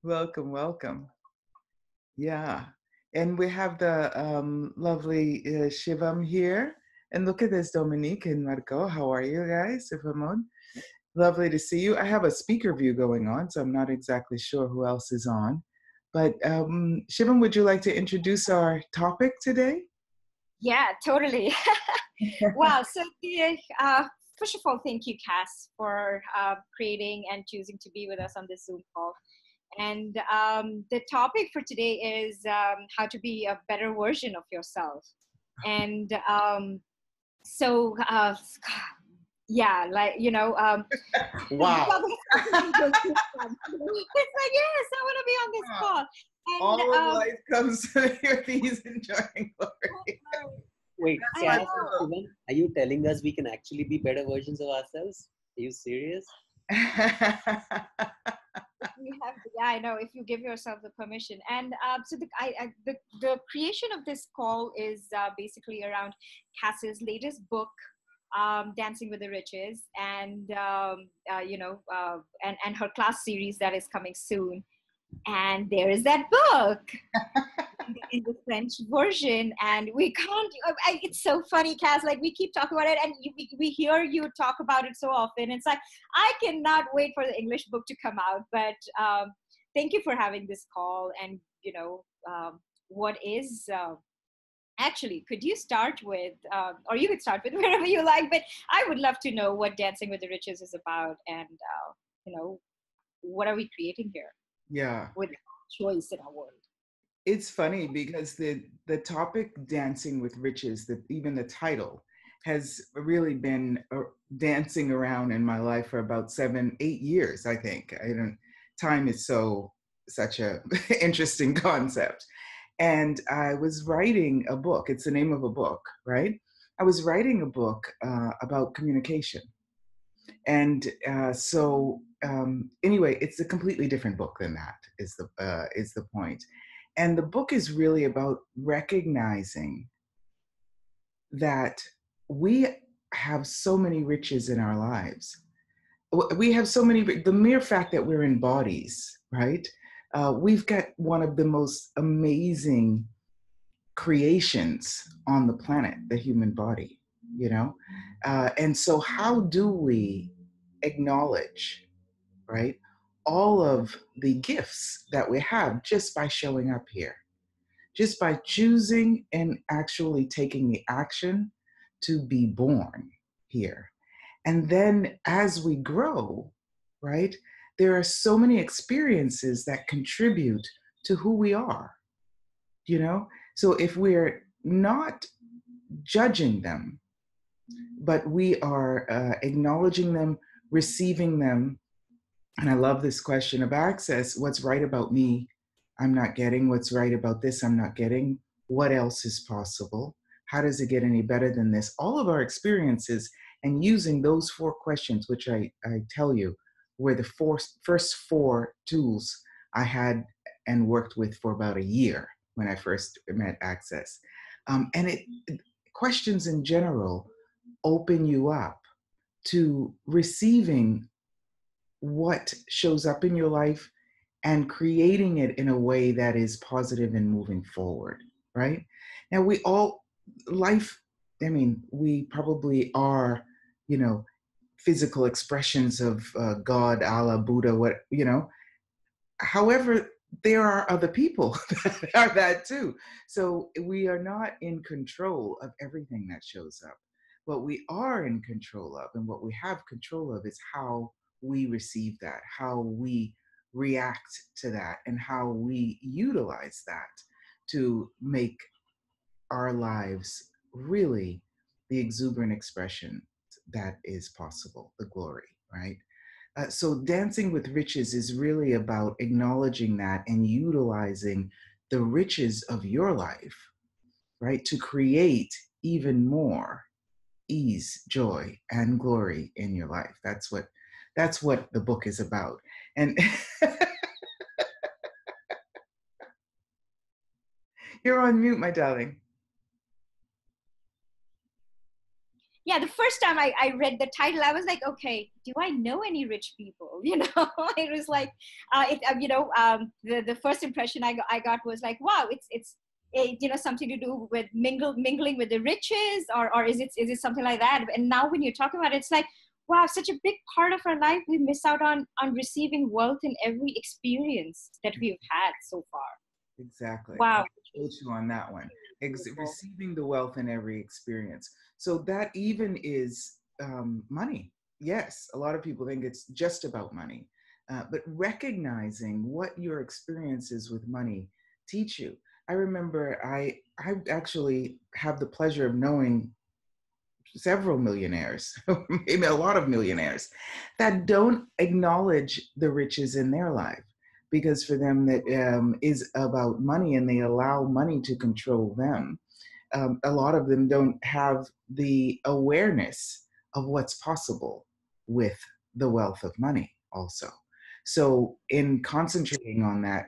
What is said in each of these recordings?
Welcome, welcome. Yeah. And we have the lovely Shivam here. And look at this, Dominique and Marco. How are you guys? Ramon. Lovely to see you. I have a speaker view going on, so I'm not exactly sure who else is on. But Shivam, would you like to introduce our topic today? Yeah, totally. Wow. So, first of all, thank you, Kass, for creating and choosing to be with us on this Zoom call. And the topic for today is how to be a better version of yourself. And so, yeah, like, the Wow. topic is it's like, yes, I want to be on this call. And All of life comes to these enjoying glory. Wait, That's I my Cass, know. Shivam, are you telling us we can actually be better versions of ourselves? Are you serious? You have, yeah, I know, if you give yourself the permission. And so the creation of this call is basically around Cass's latest book, Dancing with the Riches, and and her class series that is coming soon. And there is that book in the French version, and we can't. It's so funny, Cass. Like, we keep talking about it, and we hear you talk about it so often. It's like, I cannot wait for the English book to come out. But thank you for having this call. And what is actually? Could you start with, or you could start with wherever you like. But I would love to know what Dancing with the Riches is about, and what are we creating here Yeah. with choice in our world. It's funny because the topic dancing with riches, that even the title has really been dancing around in my life for about 7 8 years. I think I don't time is such a interesting concept. And I was writing a book. It's the name of a book, right? I was writing a book about communication. And anyway, it's a completely different book than that, is the point. And the book is really about recognizing that we have so many riches in our lives. We have so many, the mere fact that we're in bodies, right? We've got one of the most amazing creations on the planet, the human body, you know? And so, how do we acknowledge, right, all of the gifts that we have just by showing up here, just by choosing and actually taking the action to be born here? And then as we grow, right, there are so many experiences that contribute to who we are, you know? So if we're not judging them, but we are acknowledging them, receiving them. And I love this question of access. What's right about me? I'm not getting. What's right about this? I'm not getting. What else is possible? How does it get any better than this? All of our experiences, and using those four questions, which I tell you were the first four tools I had and worked with for about a year when I first met Access. And questions in general open you up to receiving what shows up in your life and creating it in a way that is positive and moving forward, right? Now, we all, life, I mean, we probably are, you know, physical expressions of God, Allah, Buddha, what, you know. However, there are other people that are that too. So we are not in control of everything that shows up. What we are in control of and what we have control of is how we receive that, how we react to that, and how we utilize that to make our lives really the exuberant expression that is possible, the glory, right? So, Dancing with Riches is really about acknowledging that and utilizing the riches of your life, right, to create even more ease, joy, and glory in your life. That's what the book is about. And you're on mute, my darling. yeah, the first time I read the title, I was like, okay, do I know any rich people? It was like, the first impression I got was like, wow, something to do with mingling with the riches, or is it something like that? And now when you're talking about it, it's like, wow, such a big part of our life, we miss out on receiving wealth in every experience that we've had so far. Exactly. I Wow. quote you on that one. Beautiful. Receiving the wealth in every experience. So that even is money. Yes, a lot of people think it's just about money, but recognizing what your experiences with money teach you. I remember I actually have the pleasure of knowing several millionaires, maybe a lot of millionaires, that don't acknowledge the riches in their life, because for them that is about money, and they allow money to control them. A lot of them don't have the awareness of what's possible with the wealth of money also. So in concentrating on that,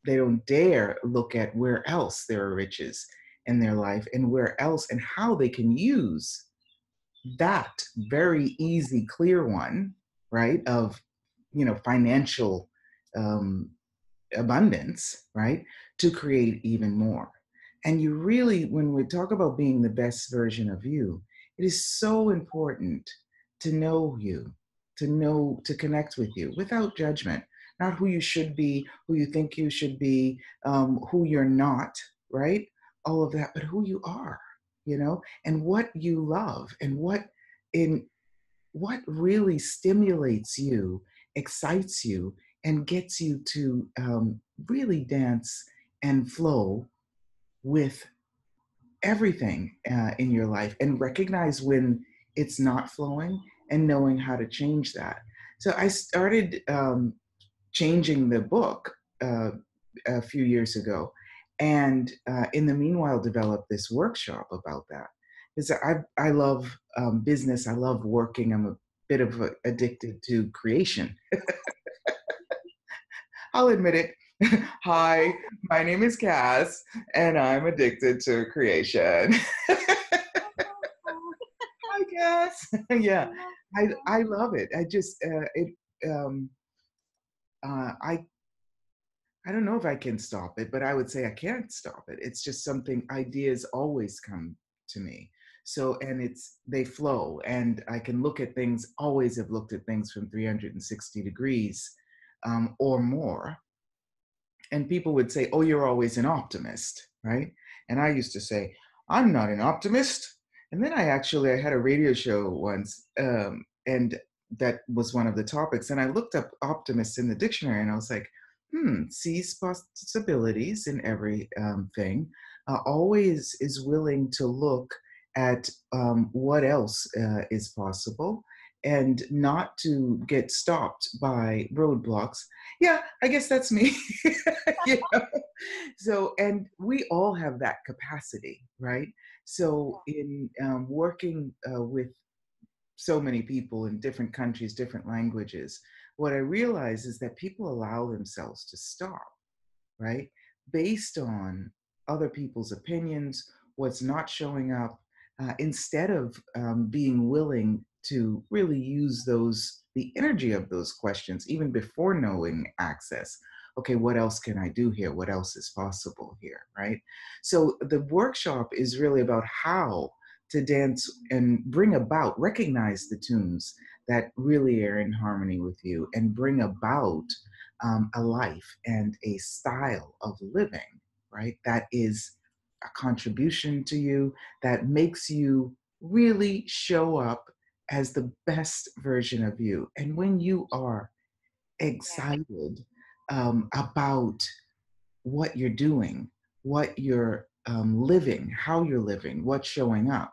they don't dare look at where else there are riches in their life, and where else and how they can use that very easy, clear one, right, of financial um, abundance, right, to create even more. And you really, when we talk about being the best version of you, it is so important to know you, to connect with you without judgment, not who you should be, who you think you should be, who you're not, right? All of that, but who you are, and what you love, and what really stimulates you, excites you, and gets you to really dance and flow with everything in your life, and recognize when it's not flowing, and knowing how to change that. So I started changing the book a few years ago, and in the meanwhile developed this workshop about that, because I love business. I love working. I'm a bit of addicted to creation. I'll admit it. Hi, my name is Kass, and I'm addicted to creation. I guess. Yeah, I love it. I just it I don't know if I can stop it, but I would say I can't stop it. It's just something, ideas always come to me. So, and they flow, and I can look at things, always have looked at things from 360 degrees or more. And people would say, oh, you're always an optimist, right? And I used to say, I'm not an optimist. And then I had a radio show once, and that was one of the topics. And I looked up optimist in the dictionary, and I was like, sees possibilities in every thing, always is willing to look at what else is possible, and not to get stopped by roadblocks. Yeah, I guess that's me. you know? So, and we all have that capacity, right? So, in working with so many people in different countries, different languages, what I realize is that people allow themselves to stop, right? Based on other people's opinions, what's not showing up, instead of being willing to really use the energy of those questions, even before knowing access. Okay, what else can I do here? What else is possible here, right? So the workshop is really about how to dance and recognize the tunes that really are in harmony with you, and bring about a life and a style of living, right? That is a contribution to you, that makes you really show up as the best version of you. And when you are excited about what you're doing, what you're living, how you're living, what's showing up,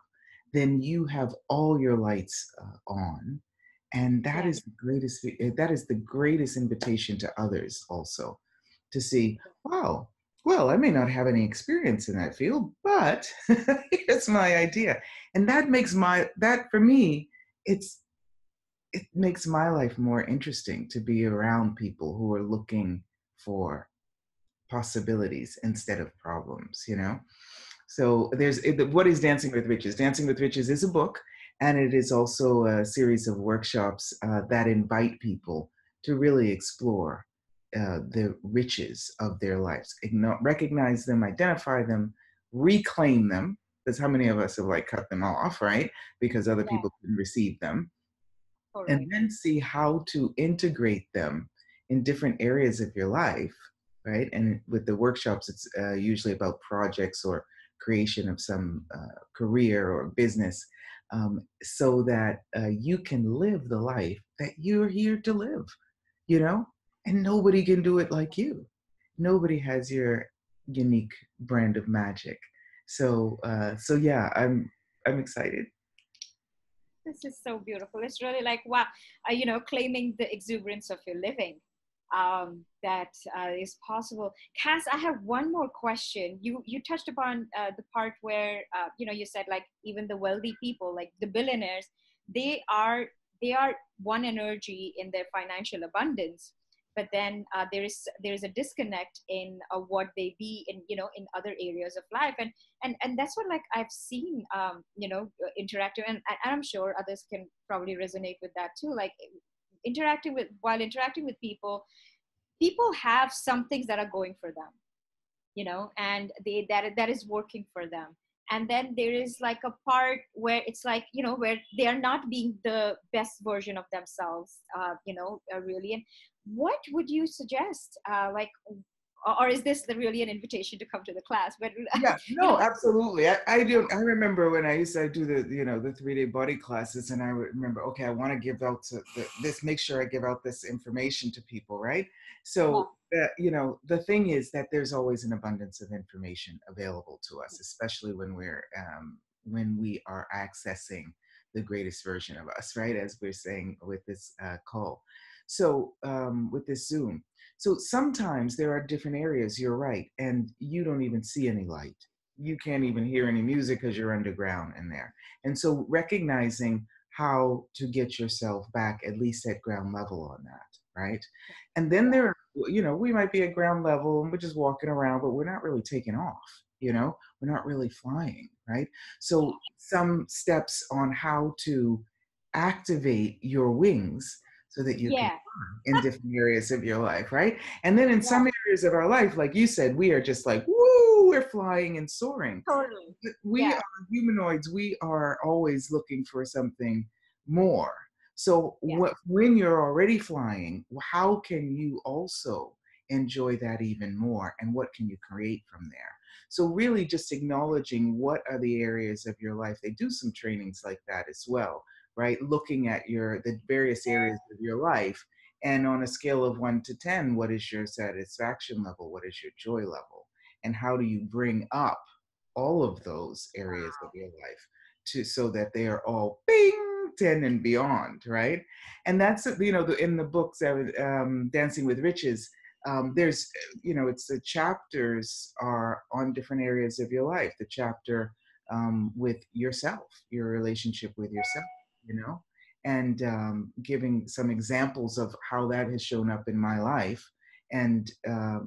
then you have all your lights on. And Yeah. that is the greatest invitation to others also, to see, wow, well, I may not have any experience in that field, but here's my idea. And that for me, it makes my life more interesting, to be around people who are looking for possibilities instead of problems. So what is Dancing with Riches? Dancing with Riches is a book, And it is also a series of workshops that invite people to really explore the riches of their lives, recognize them, identify them, reclaim them. Because how many of us have like cut them off, right? Because other Yeah, people can receive them, and totally. then see how to integrate them in different areas of your life, right? And with the workshops, it's usually about projects or creation of some career or business, so that you can live the life that you're here to live, you know? And nobody can do it like you. Nobody has your unique brand of magic. So yeah, I'm excited. This is so beautiful. It's really like, wow, claiming the exuberance of your living, that is possible. Cass, I have one more question. You touched upon the part where, you said like even the wealthy people, like the billionaires, they are they are one energy in their financial abundance, but then there is a disconnect in what they be in, in other areas of life. And that's what, like, I've seen, interactive, and I'm sure others can probably resonate with that too, like interacting with people have some things that are going for them, and that is working for them. And then there is like a part where it's like, where they are not being the best version of themselves, really. And what would you suggest, like, or is this really an invitation to come to the class? But Yeah, you no, know absolutely. I do. I remember when I used to do the 3-day body classes, and I would remember, okay, I want to give out this, make sure I give out this information to people, right? yeah, So, the thing is that there's always an abundance of information available to us, especially when we are accessing the greatest version of us, right? As we're saying with this call. So, with this Zoom. So sometimes there are different areas, you're right, and you don't even see any light. You can't even hear any music because you're underground in there. And so recognizing how to get yourself back at least at ground level on that, right? And then yeah, we might be at ground level and we're just walking around, but we're not really taking off, we're not really flying, right? So some steps on how to activate your wings so that you can yeah, in different areas of your life, right? And then in yeah, some areas of our life, like you said, we are just like, woo, we're flying and soaring. totally, But we yeah, are humanoids, we are always looking for something more. So yeah, when you're already flying, how can you also enjoy that even more? And what can you create from there? So really just acknowledging what are the areas of your life. They do some trainings like that as well, right? Looking at the various areas of your life, and on a scale of 1 to 10, what is your satisfaction level? What is your joy level? And how do you bring up all of those areas of your life so that they are all bing 10 and beyond, right? And that's in the books, Dancing with Riches, there's it's the chapters are on different areas of your life. The chapter with yourself, your relationship with yourself, and giving some examples of how that has shown up in my life, and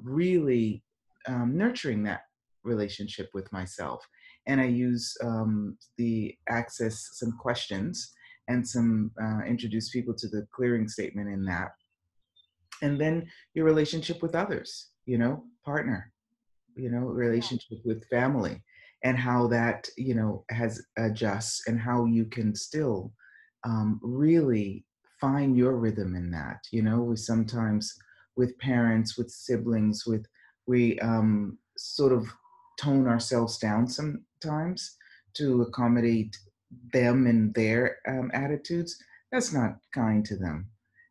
really nurturing that relationship with myself. And I use the access some questions and some introduce people to the clearing statement in that. And then your relationship with others, partner, yeah, relationship with family, and how that has adjusts, and how you can still really find your rhythm in that. We sometimes, with parents, with siblings, we sort of tone ourselves down sometimes to accommodate them and their attitudes. That's not kind to them,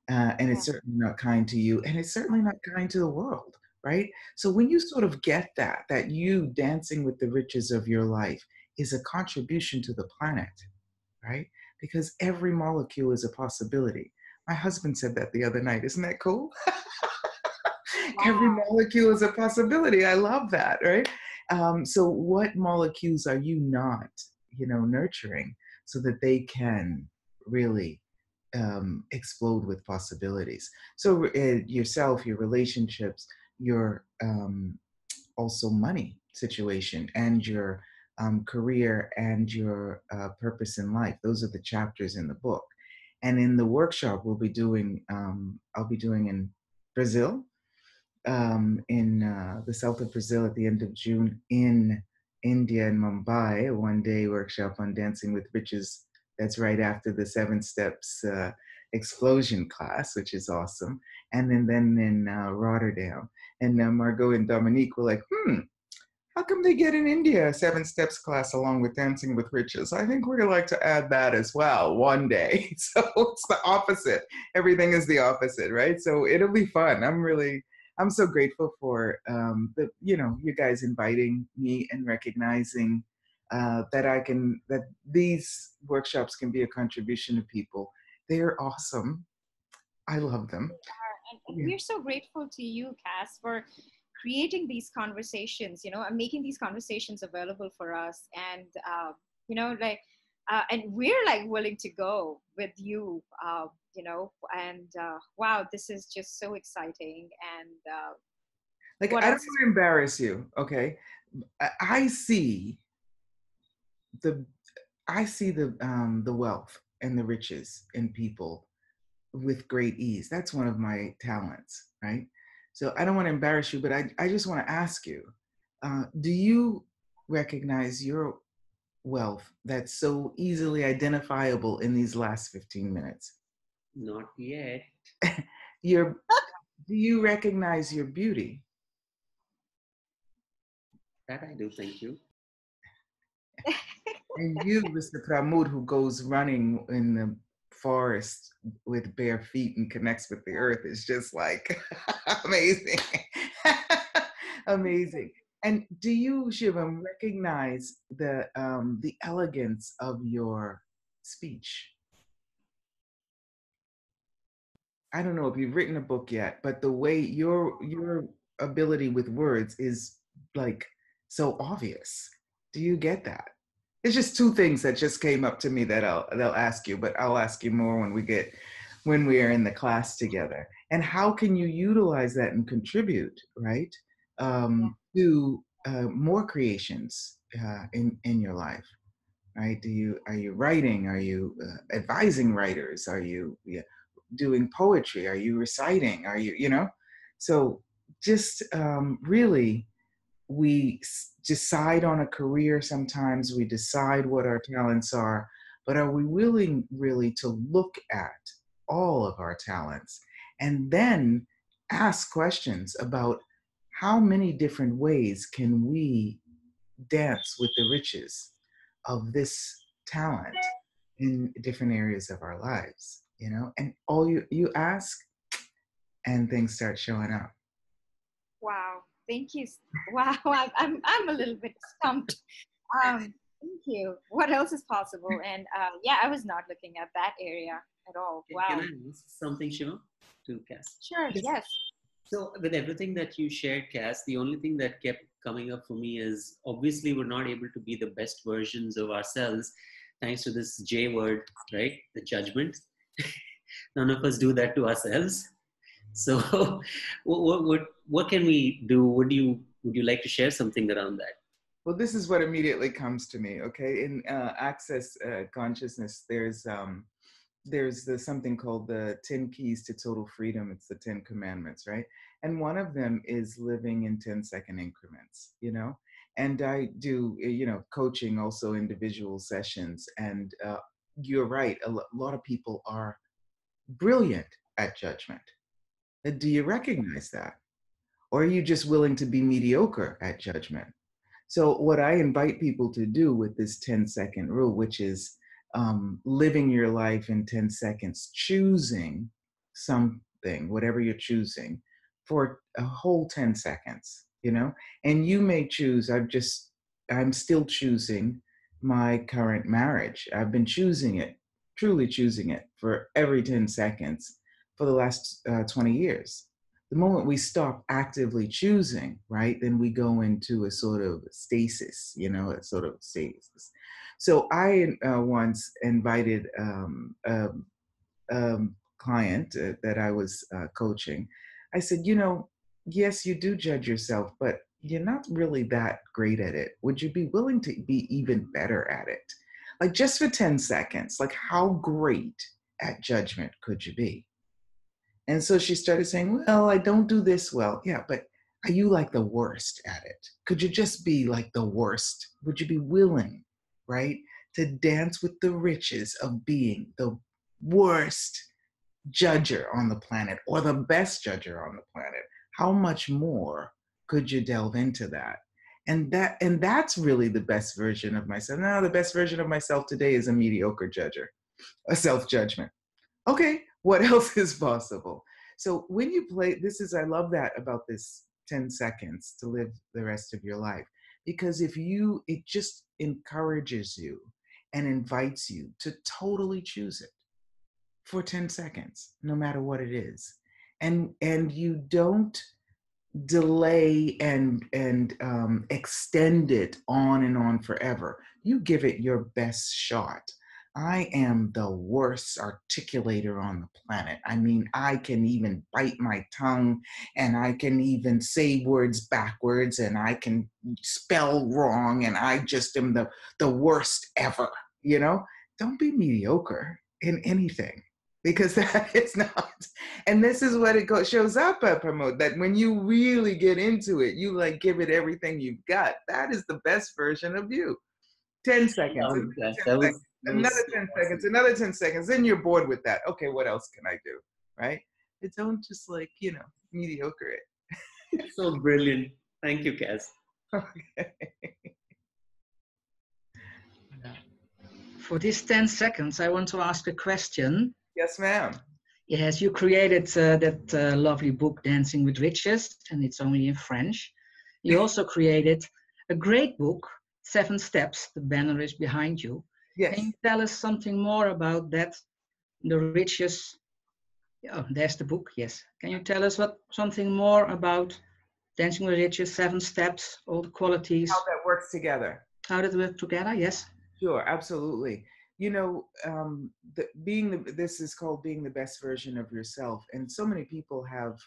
and yeah, it's certainly not kind to you, and it's certainly not kind to the world, right? So when you sort of get that you dancing with the riches of your life is a contribution to the planet, right? Because every molecule is a possibility. My husband said that the other night. Isn't that cool? Every wow, molecule is a possibility. I love that, right? So what molecules are you not, nurturing so that they can really explode with possibilities? So yourself, your relationships, your also money situation, and your career and your purpose in life. Those are the chapters in the book. And in the workshop, I'll be doing in Brazil, in the south of Brazil at the end of June, in India and Mumbai, a 1-day workshop on dancing with riches. That's right after the 7 steps explosion class, which is awesome. And then in Rotterdam. And Margot and Dominique were like, how come they get in India a 7 steps class along with Dancing with Riches? I think we're like to add that as well one day. So it's the opposite. Everything is the opposite, right? So it'll be fun. I'm so grateful for you guys inviting me and recognizing that these workshops can be a contribution to people. They're awesome. I love them. And Yeah. we're so grateful to you, Kass, for creating these conversations, and making these conversations available for us. And, and we're like willing to go with you, and wow, this is just so exciting. And Like, what I don't else? want to embarrass you, okay? I see the the wealth and the riches in people with great ease. That's one of my talents, right? So I don't want to embarrass you, but I just want to ask you, do you recognize your wealth that's so easily identifiable in these last 15 minutes? Not yet. Your, do you recognize your beauty? That I do, thank you. And you, Mr. Pramod, who goes running in the forest with bare feet and connects with the earth, is just like amazing. Amazing. And do you, Shivam, recognize the elegance of your speech? I don't know if you've written a book yet, but the way your ability with words is like so obvious. Do you get that? It's just 2 things that just came up to me that they'll ask you, but I'll ask you more when we are in the class together. And how can you utilize that and contribute, right, to more creations in your life, right? Are you writing? Are you advising writers? Are you doing poetry? Are you reciting? Are you? So just really we decide on a career sometimes, we decide what our talents are, but are we willing really to look at all of our talents and then ask questions about how many different ways can we dance with the riches of this talent in different areas of our lives, and all you ask and things start showing up. Wow, thank you. Wow, I'm a little bit stumped. Thank you. What else is possible? And yeah, I was not looking at that area at all. Wow. Can I ask something, Shiva, to Kass? Sure. Yes. So with everything that you shared, Kass, the only thing that kept coming up for me is obviously we're not able to be the best versions of ourselves thanks to this J word, right? The judgment. None of us do that to ourselves. So what can we do? Would you like to share something around that? Well, this is what immediately comes to me. Okay, in Access Consciousness, there's something called the 10 keys to total freedom. It's the 10 commandments, right? And one of them is living in 10-second increments, and I do coaching, also individual sessions. And you're right, a lot of people are brilliant at judgment. Do you recognize that? Or are you just willing to be mediocre at judgment? So what I invite people to do with this 10-second rule, which is living your life in 10 seconds, choosing something, whatever you're choosing, for a whole 10 seconds, and you may choose, I'm still choosing my current marriage. I've been choosing it, truly choosing it for every 10 seconds for the last 20 years. The moment we stop actively choosing, right, then we go into a sort of stasis, a sort of stasis. So I once invited a client that I was coaching. I said, yes, you do judge yourself, but you're not really that great at it. Would you be willing to be even better at it? Like just for 10 seconds, like how great at judgment could you be? And so she started saying, well, I don't do this well. Yeah, but are you like the worst at it? Could you just be like the worst? Would you be willing, right, to dance with the riches of being the worst judger on the planet or the best judger on the planet? How much more could you delve into that? And that's really the best version of myself. Now, the best version of myself today is a mediocre judger, a self-judgment. Okay, what else is possible? So when you play, I love that about this 10 seconds to live the rest of your life. Because it just encourages you and invites you to totally choose it for 10 seconds, no matter what it is. And you don't delay and extend it on and on forever. You give it your best shot. I am the worst articulator on the planet. I mean, I can even bite my tongue and I can even say words backwards and I can spell wrong and I just am the worst ever, you know? Don't be mediocre in anything because that is not. And this is what shows up at Promote, that when you really get into it, you like give it everything you've got. That is the best version of you. 10 seconds, Love another that. 10 seconds, That another was so 10 seconds, awesome. another 10 seconds. Then you're bored with that. Okay, what else can I do? Right? It don't just like, mediocre So brilliant. Thank you, Kass. it. Okay. For these 10 seconds, I want to ask a question. Yes, ma'am. Yes, you created that lovely book, Dancing with Riches, and it's only in French. You also created a great book, 7 Steps. The banner is behind you. Yes. Can you tell us something more about that? The riches. Oh, there's the book. Yes. Can you tell us something more about Dancing with Riches, 7 Steps, all the qualities? How that works together. How did it work together? Yes. Sure, absolutely. This is called being the best version of yourself. And so many people have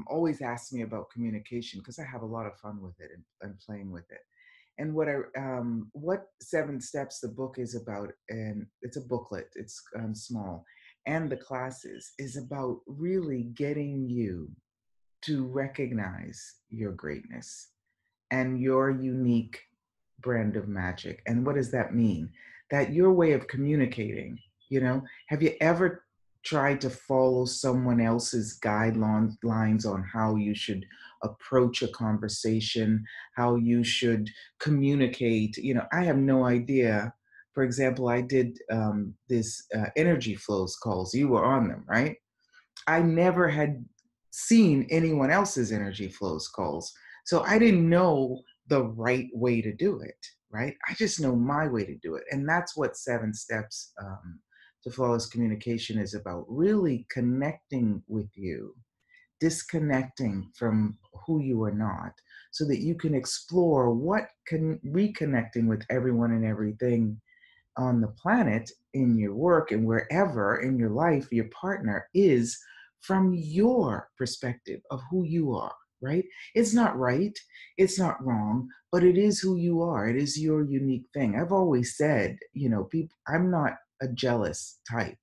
always asked me about communication because I have a lot of fun with it and playing with it. And what 7 Steps the book is about, and it's a booklet, it's small, and the classes is about really getting you to recognize your greatness and your unique brand of magic. And what does that mean? That your way of communicating, have you ever tried to follow someone else's guidelines on how you should approach a conversation, how you should communicate? I have no idea. For example, I did this energy flows calls. You were on them, right? I never had seen anyone else's energy flows calls. So I didn't know the right way to do it, right? I just know my way to do it. And that's what 7 Steps to Flawless Communication is about, really connecting with you, disconnecting from who you are not, so that you can explore reconnecting with everyone and everything on the planet, in your work and wherever in your life, your partner is from your perspective of who you are, right? It's not right, it's not wrong, but it is who you are. It is your unique thing. I've always said, people, I'm not a jealous type,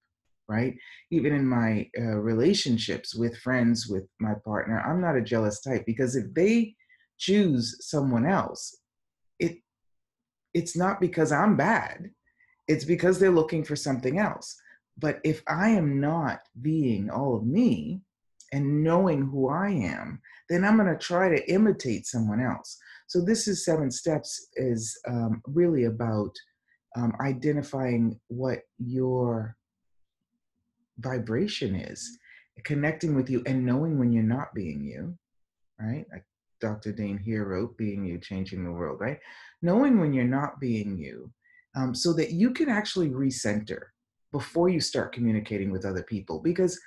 right? Even in my relationships with friends, with my partner, I'm not a jealous type, because if they choose someone else, it's not because I'm bad. It's because they're looking for something else. But if I am not being all of me and knowing who I am, then I'm going to try to imitate someone else. So this is 7 Steps is really about identifying what your vibration is, connecting with you and knowing when you're not being you, right? Like Dr. Dane here wrote, Being You, Changing the World, right? Knowing when you're not being you, so that you can actually recenter before you start communicating with other people. Because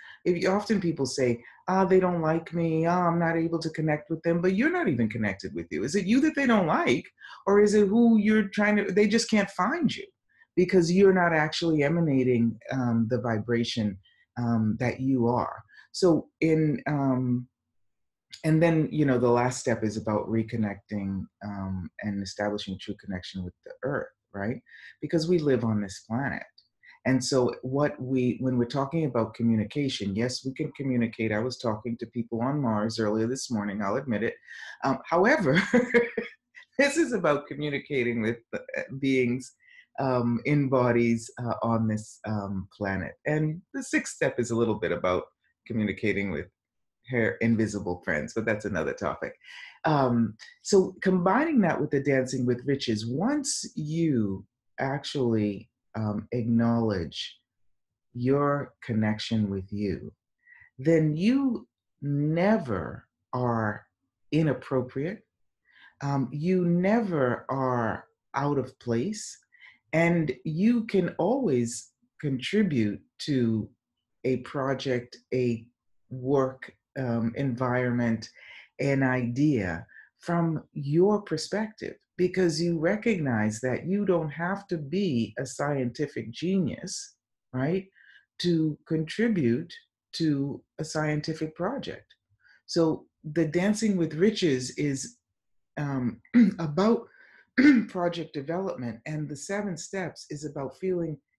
often people say, they don't like me, I'm not able to connect with them, but you're not even connected with you. Is it you that they don't like? Or is it who you're they just can't find you because you're not actually emanating the vibration that you are. So And then, you know, the last step is about reconnecting and establishing true connection with the earth, right? Because we live on this planet. And so when we're talking about communication, yes, we can communicate. I was talking to people on Mars earlier this morning, I'll admit it. However, this is about communicating with beings in bodies on this planet. And the sixth step is a little bit about communicating with her invisible friends, but that's another topic. So combining that with the dancing with riches, once you actually acknowledge your connection with you, then you never are inappropriate. You never are out of place, and you can always contribute to a project, a work environment, an idea from your perspective, because you recognize that you don't have to be a scientific genius, right, to contribute to a scientific project. So the Dancing with Riches is um, about project development, and the 7 steps is about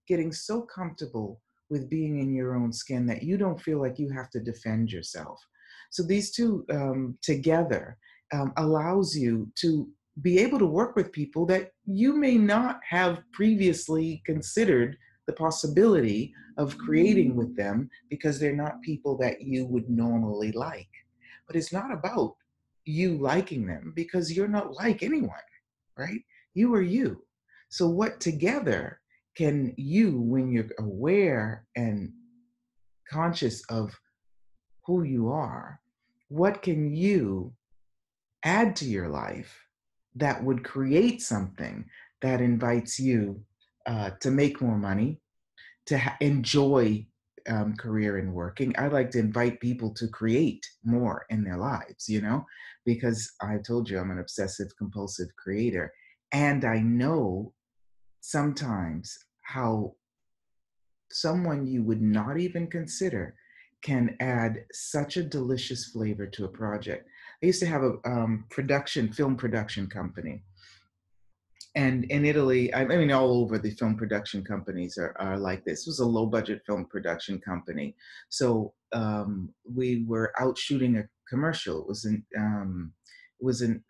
getting so comfortable with being in your own skin that you don't feel like you have to defend yourself. So these two together allows you to be able to work with people that you may not have previously considered the possibility of creating with them, because they're not people that you would normally like. But it's not about you liking them, because you're not like anyone, right? You are you. So, what together can you, when you're aware and conscious of who you are, what can you add to your life that would create something that invites you to make more money, to enjoy career and working? I like to invite people to create more in their lives, you know, because I told you I'm an obsessive compulsive creator. And I know sometimes how someone you would not even consider can add such a delicious flavor to a project. I used to have a film production company, and in Italy, I mean, all over the film production companies are like this. It was a low budget film production company. So we were out shooting a commercial. It was in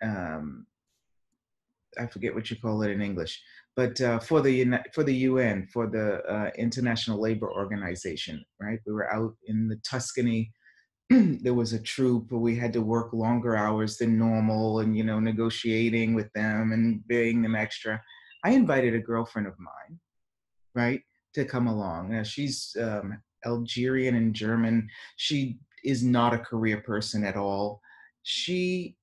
I forget what you call it in English, but for the UN, for the International Labor Organization, right? We were out in the Tuscany. There was a troupe, but we had to work longer hours than normal, and you know, negotiating with them and paying them extra. I invited a girlfriend of mine, right, to come along. Now, she's Algerian and German. She is not a career person at all. She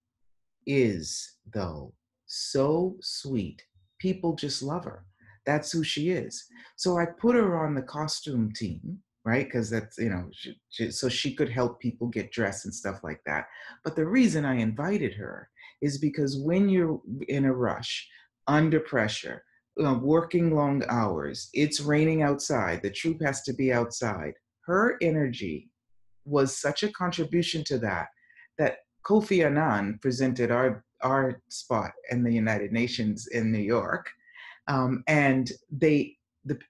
is, though, so sweet. People just love her. That's who she is. So I put her on the costume team, right? Because that's, you know, so she could help people get dressed and stuff like that. But the reason I invited her is because when you're in a rush, under pressure, working long hours, it's raining outside, the troupe has to be outside. Her energy was such a contribution to that, that Kofi Annan presented our spot in the United Nations in New York, and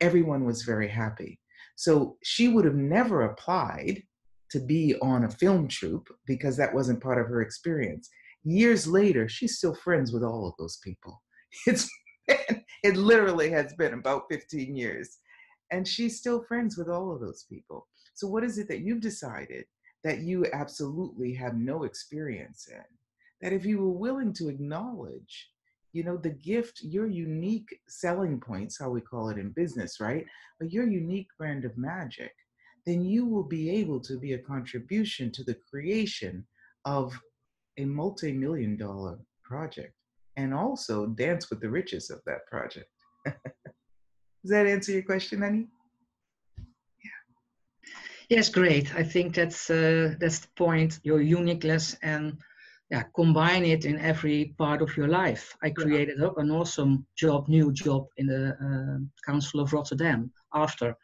everyone was very happy. So she would have never applied to be on a film troupe because that wasn't part of her experience. Years later, she's still friends with all of those people. It literally has been about 15 years, and she's still friends with all of those people. So what is it that you've decided that you absolutely have no experience in, that if you were willing to acknowledge, you know, the gift, your unique selling points, how we call it in business, right? But your unique brand of magic, then you will be able to be a contribution to the creation of a multi-million-dollar project, and also dance with the riches of that project. Does that answer your question, honey? Yes, great. I think that's the point, your uniqueness, and yeah, combine it in every part of your life. I created an awesome new job in the Council of Rotterdam after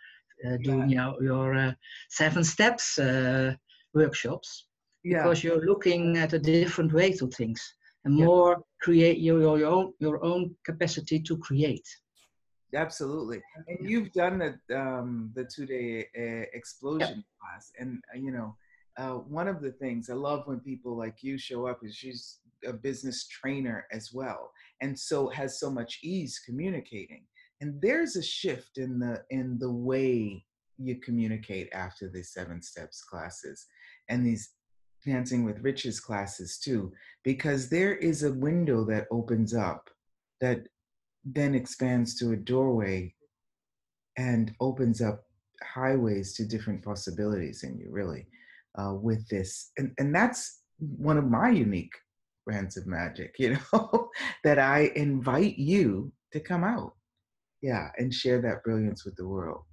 doing your 7 steps workshops. Yeah, because you're looking at a different way to things and yeah, more create your own capacity to create. absolutely. And Yeah. you've done the 2 day Yeah. explosion class, and one of the things I love when people like you show up is she's a business trainer as well, and so has so much ease communicating. And there's a shift in the way you communicate after the 7 steps classes and these dancing with riches classes too, because there is a window that opens up that then expands to a doorway and opens up highways to different possibilities in you, really, with this. And that's one of my unique brands of magic, that I invite you to come out. Yeah, and share that brilliance with the world.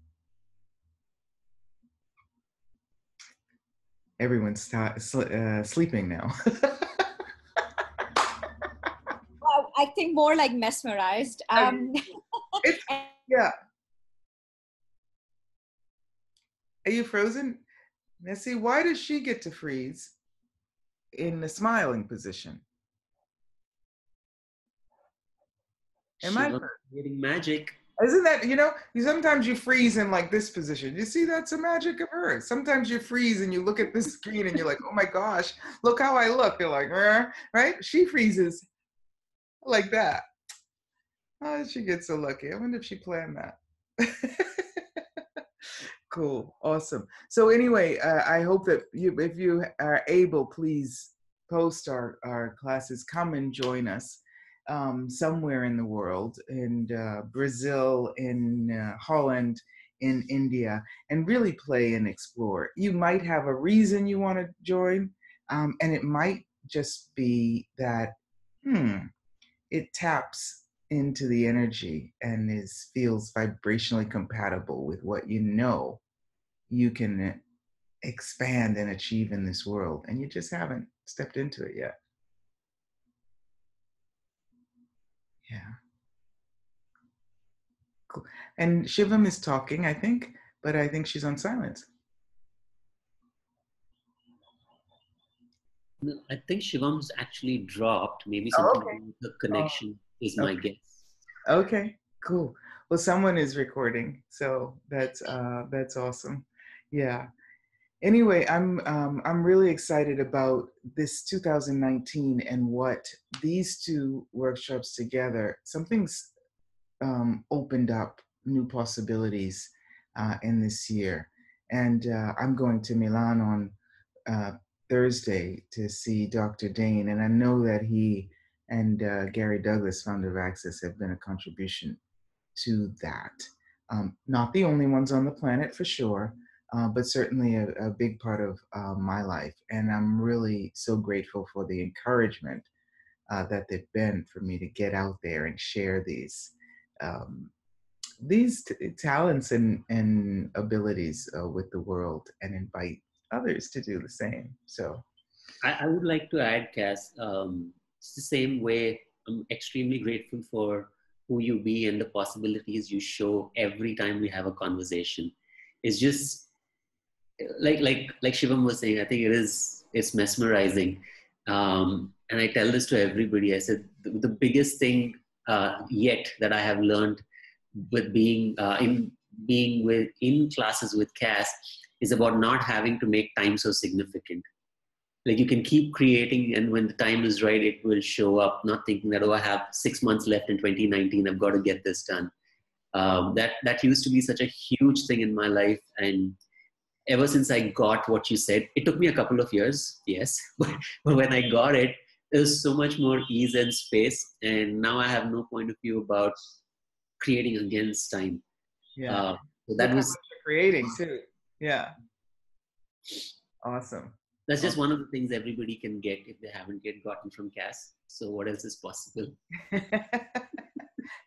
Everyone's sleeping now. Well, I think more like mesmerized. It's, yeah. Are you frozen? Now, see, why does she get to freeze in the smiling position? Am I? Shiva creating magic. Isn't that, sometimes you freeze in like this position. You see, that's a magic of hers. Sometimes you freeze and you look at this screen and you're like, oh my gosh, look how I look. You're like, right? She freezes like that. Oh, she gets so lucky. I wonder if she planned that. Cool. Awesome. So anyway, I hope that if you are able, please post our classes. Come and join us somewhere in the world, in Brazil, in Holland, in India, and really play and explore. You might have a reason you want to join, and it might just be that, it taps into the energy and feels vibrationally compatible with what you can expand and achieve in this world, and you just haven't stepped into it yet. Yeah, cool. And Shivam is talking, I think, but I think she's on silence. No, I think Shivan's actually dropped. Maybe Oh, something to okay. do with the Oh, connection is my okay. guess. Okay, cool. Well, someone is recording, so that's awesome. Yeah. Anyway, I'm really excited about this 2019 and what these two workshops together. Something's opened up new possibilities in this year, and I'm going to Milan on Thursday to see Dr. Dane, and I know that he and Gary Douglas, founder of Access, have been a contribution to that. Not the only ones on the planet for sure, but certainly a big part of my life. And I'm really so grateful for the encouragement that they've been for me to get out there and share um, talents and abilities with the world and invite others to do the same. So, I would like to add, Cass, it's the same way. I'm extremely grateful for who you be and the possibilities you show every time we have a conversation. It's just like Shivam was saying. I think it's mesmerizing, and I tell this to everybody. I said the biggest thing yet that I have learned with being with in classes with Cass is about not having to make time so significant. Like you can keep creating, and when the time is right, it will show up. Not thinking that, oh, I have 6 months left in 2019, I've got to get this done. That used to be such a huge thing in my life, and ever since I got what you said, it took me a couple of years, yes, but when I got it, there's so much more ease and space, and now I have no point of view about creating against time. yeah. Uh, so Look that how much was you're creating too. Yeah. Awesome. that's just one of the things everybody can get if they haven't yet gotten from Cass. So what else is possible?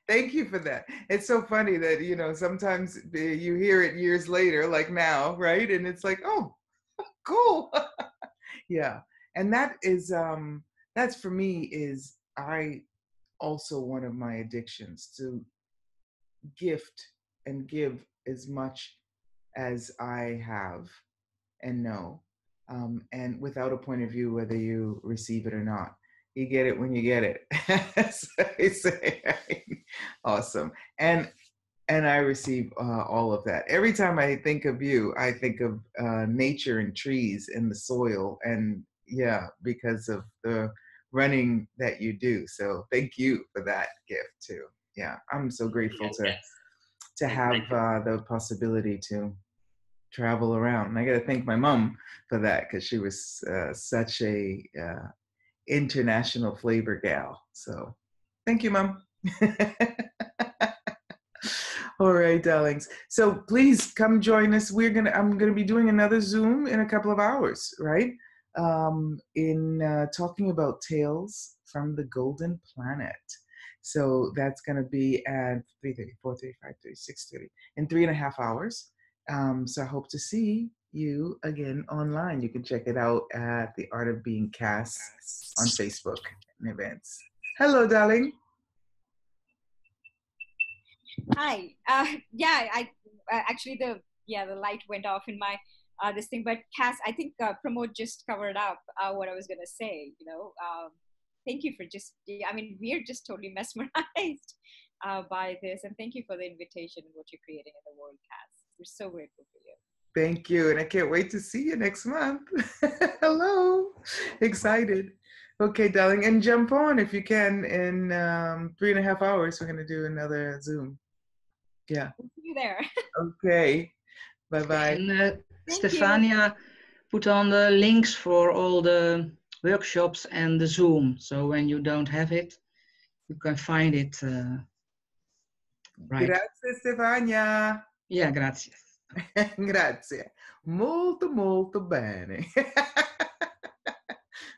Thank you for that. It's so funny that, sometimes you hear it years later, like now, right? And it's like, oh, cool. Yeah. And that's for me is I also one of my addictions to gift and give as much as I have and know. and without a point of view, whether you receive it or not. You get it when you get it. So I say, awesome. And I receive all of that. Every time I think of you, I think of nature and trees and the soil, and yeah, because of the running that you do. So thank you for that gift too. Yeah, I'm so grateful Yes, to yes. have Thank you. the possibility to travel around. And I got to thank my mom for that, because she was such a international flavor gal. So thank you, Mom. All right, darlings. So please come join us. I'm gonna be doing another Zoom in a couple of hours, right? In talking about tales from the Golden Planet. So that's gonna be at 3:30, 4:30, 5:30, 6:30, in 3.5 hours. So I hope to see you again online. You can check it out at The Art of Being Kass on Facebook and events. Hello, darling. Hi. Yeah, I actually the light went off in my this thing, but Cass, I think Pramod just covered up what I was gonna say. Thank you for just. I mean, we're just totally mesmerized by this, and thank you for the invitation and what you're creating in the world, Cass. We're so grateful for you. Thank you. And I can't wait to see you next month. Hello. Excited. Okay, darling. And jump on if you can. In 3.5 hours, we're going to do another Zoom. Yeah. We'll see you there. Okay. Bye-bye. And Thank you. Stefania put on the links for all the workshops and the Zoom. So when you don't have it, you can find it. Right. Grazie, Stefania. Yeah, grazie. Grazie. Molto, molto bene.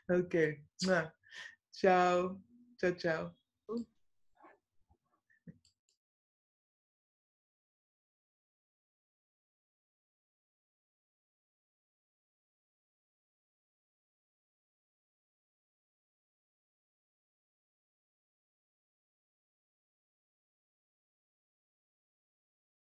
Ok. Ciao. Ciao, ciao.